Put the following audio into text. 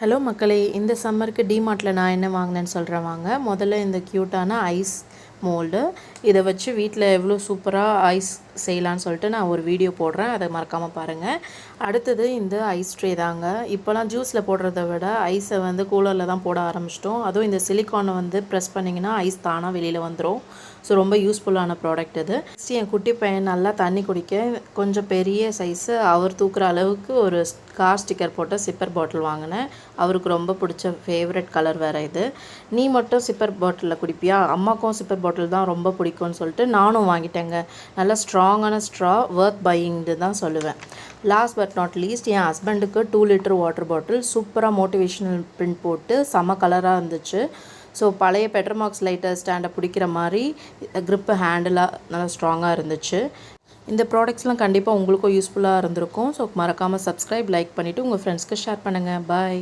Hello மக்களே, இந்த சம்மருக்கு டிமார்ட்டில் நான் என்ன வாங்கினேன்னு சொல்கிறேன் வாங்க. முதல்ல இந்த க்யூட்டான ஐஸ் மோல்டு, இதை வச்சு வீட்டில் எவ்வளோ சூப்பராக ஐஸ் செய்யலான்னு சொல்லிட்டு நான் ஒரு வீடியோ போடுறேன், அதை மறக்காமல் பாருங்கள். அடுத்தது இந்த ஐஸ் ட்ரே தாங்க. இப்போலாம் ஜூஸில் போடுறத விட ஐஸை வந்து கூலரில் தான் போட ஆரம்பிச்சிட்டோம். அதுவும் இந்த சிலிக்கானை வந்து ப்ரெஸ் பண்ணிங்கன்னா ஐஸ் தானாக வெளியில் வந்துடும். ஸோ ரொம்ப யூஸ்ஃபுல்லான ப்ராடக்ட் இது. என் குட்டி பையன் நல்லா தண்ணி குடிக்க கொஞ்சம் பெரிய சைஸு அவர் தூக்குற அளவுக்கு ஒரு கார் ஸ்டிக்கர் போட்ட சிப்பர் பாட்டில் வாங்கினேன். அவருக்கு ரொம்ப பிடிச்ச ஃபேவரட் கலர் வேறு இது. நீ மட்டும் சிப்பர் பாட்டிலில் குடிப்பியா, அம்மாக்கும் சிப்பர் பாட்டில் தான் ரொம்ப பிடிக்கும்னு சொல்லிட்டு நானும் வாங்கிட்டேங்க. நல்லா ஸ்ட்ராங்கான ஸ்ட்ரா, ஒர்த் பையிங்னு தான் சொல்லுவேன். லாஸ்ட் பட் நாட் லீஸ்ட், என் ஹஸ்பண்டுக்கு 2 லிட்டர் வாட்டர் பாட்டில் சூப்பராக மோட்டிவேஷ்னல் பிரிண்ட் போட்டு செம கலராக இருந்துச்சு. ஸோ பழைய பெட்ரோமாக்ஸ் லைட்டர் ஸ்டாண்டை பிடிக்கிற மாதிரி க்ரிப்பு ஹேண்டிலாக நல்லா ஸ்ட்ராங்காக இருந்துச்சு. இந்த ப்ராடக்ட்ஸ்லாம் கண்டிப்பாக உங்களுக்கும் யூஸ்ஃபுல்லாக இருந்திருக்கும். ஸோ மறக்காமல் சப்ஸ்கிரைப், லைக் பண்ணிவிட்டு உங்கள் ஃப்ரெண்ட்ஸ்க்கு ஷேர் பண்ணுங்கள். பாய்.